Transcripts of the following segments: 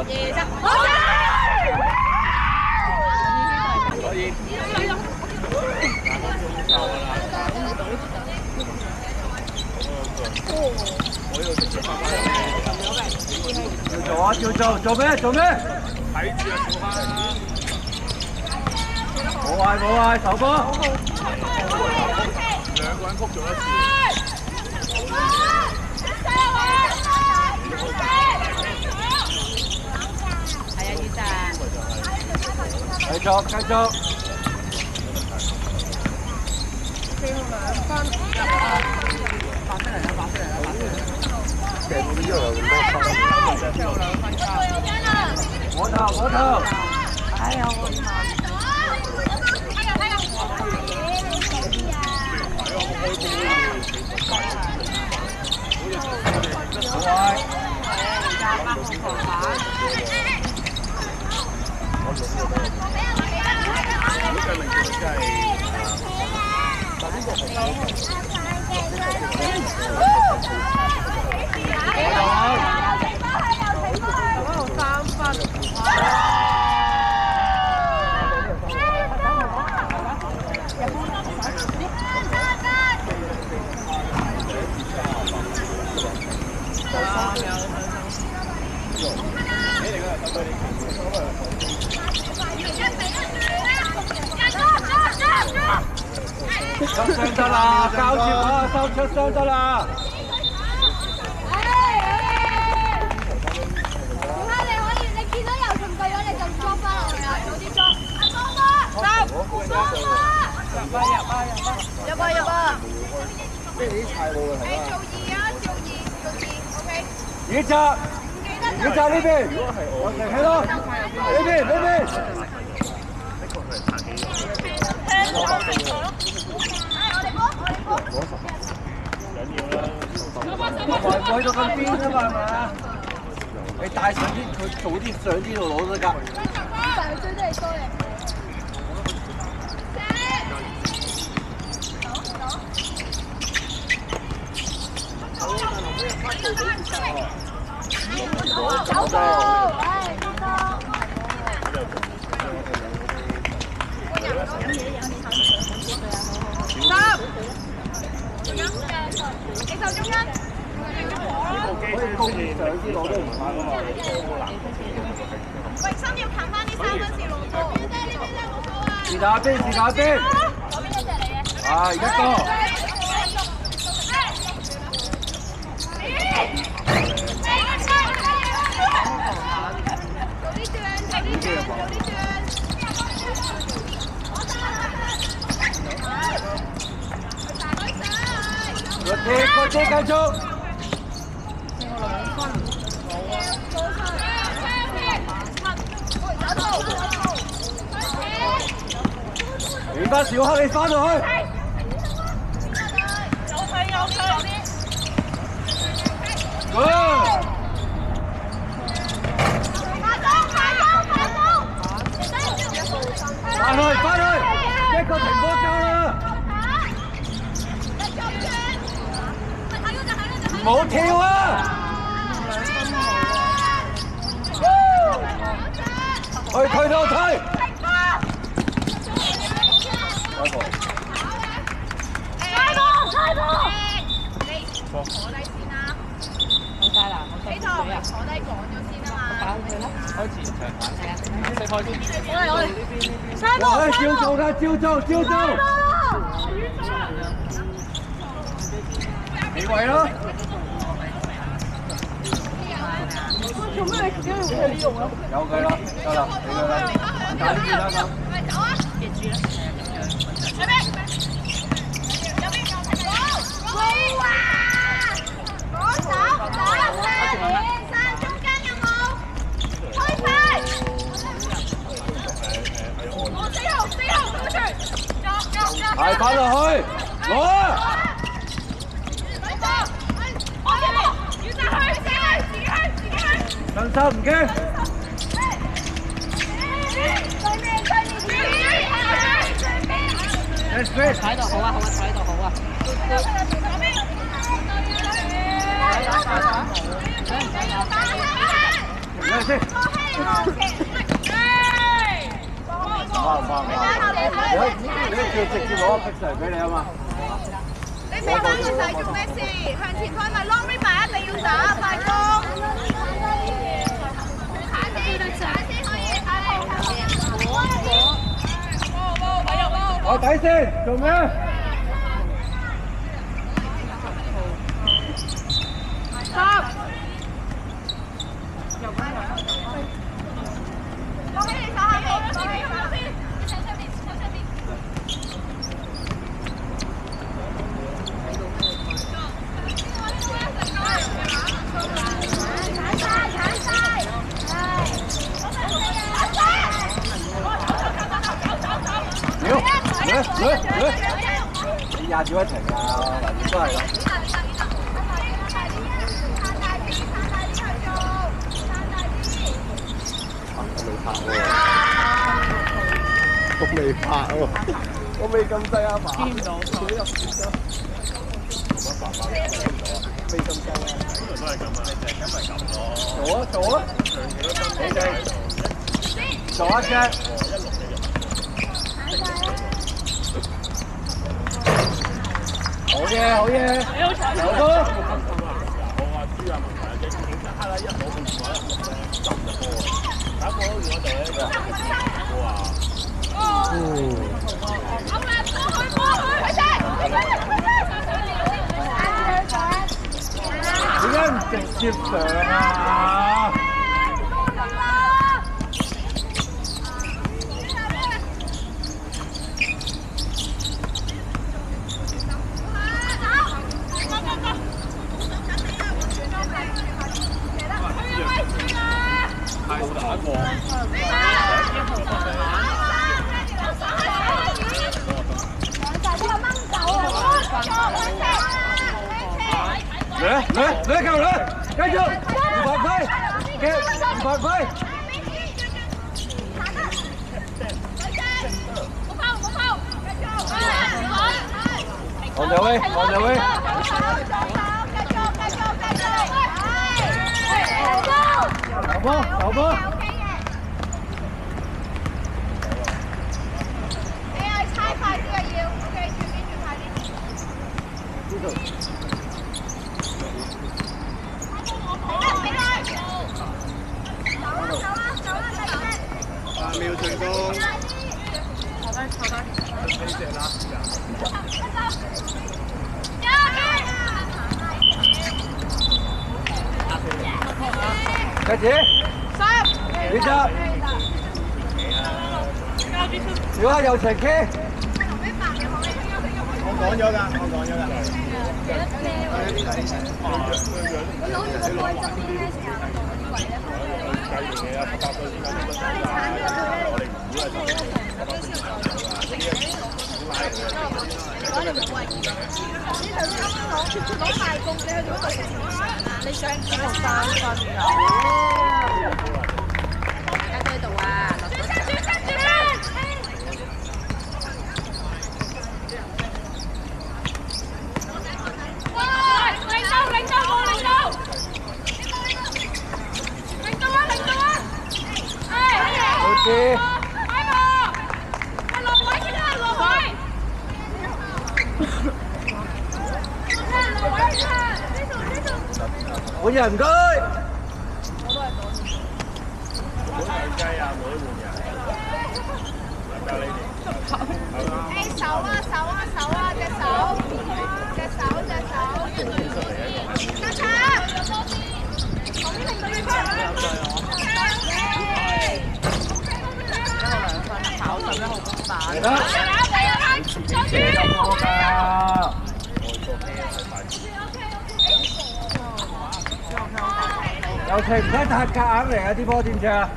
2、3，好！可以。照做啊！照做，做咩？做咩？睇住啊，小蝦！冇嗌冇嗌，手波！兩個人曲做一次。係啊，雨澤。繼續，繼續。最後2分。發出嚟啦！發出嚟啦！發出嚟啦！其實呢度有咁多分。最後2分鐘。我頭，我頭。哎呀，我頭。收聲得啦，交接啊，收出聲得啦。小蝦你可以，你見到油蟲個樣你就裝翻落去啊，早啲裝。入啊！即係啲菜路係嘛？做2啊，OK。雨澤呢邊，我停起咯，呢邊。我去到咁邊啫嘛，係嘛？你帶上啲，佢早啲上呢度攞得㗎。但係最多係多嘅。走到，唉，走到。你受中央。可以高啲上啲攞都唔怕㗎嘛。喂，心要近翻啲3分線路波。呢邊冇錯啊。是打邊，是打邊。嗰邊一隻嚟嘅。啊，而家多。個車繼續。你班小黑，你翻到去。有佢。翻去，一個停波夠啦。唔好跳啊！推到推。坐低先啦。好晒啦，呢套咪坐低講咗先啊嘛。打佢啦，開始長板。係啊，識開先。我哋。照做啦，照做。幾位咯？做咩你自己用佢呢用啊？有佢咯，得啦，俾佢啦。打呢邊啦咁。走啊！記住啦。左邊。右邊。喂哇！左手3中間有冇？推快！我4號推出。係翻落去，攞啊！上手唔驚。踩到好啊，踩到好啊。嚟先。你叫直接攞個 picture 俾你啊嘛。你飛翻嘅時候做咩事？向前開咪 long river 一定要打，快攻！下先可以，我底先，做咩？我喺你手下邊，我喺手邊，上邊。你壓住一停啊！嗱，你都係啦。我未拍喎，我未咁低啊嘛。見唔到，水入水咗。未咁低啊。通常都係咁啊，你成日咁咪咁咯。做啊！你哋做一隻。好嘢，有多。我話豬啊問題啊，你警察啦，一攞個電話就入波啊！打波電話就喺度。哇！點解唔直接上啊？冇打過。來，夠來，繼續，200塊，嘅200塊。王小威，走波。你係猜快啲啊要 ，OK， 轉快啲。8秒成功。坐低。呢隻啦。開始。3、2、1。小黑右前 K。我講咗㗎。佢攞住個蓋側邊咧，成日我以為咧佢計完嘢啊，18歲先揀呢個衫㗎。我哋唔估係攞大貢，你去到嗰度，你想幾多3分㗎？喺呢度啊！換人唔該。雞啊！冇得換人。教你哋。手啊！隻手。加插。同啲令到你翻嚟。跑11號咁打。嚟啦！有情唔使打夾硬嚟啊！啲波知唔知啊？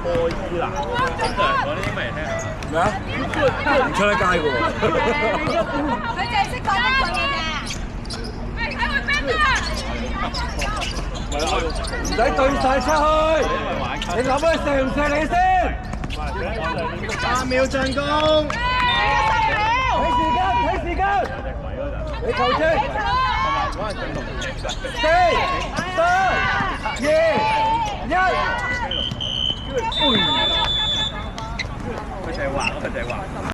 愛伊蘭，講啲英文嚟聽下。咩啊？唔出得街嘅喎。佢淨係識講一句嘅啫。係睇佢邊啊！係啊。唔使對晒出去，你諗下射唔射你先？3秒進攻，睇時間，睇時間，你球證，4、3、2、1。佢就係畫，佢就係畫。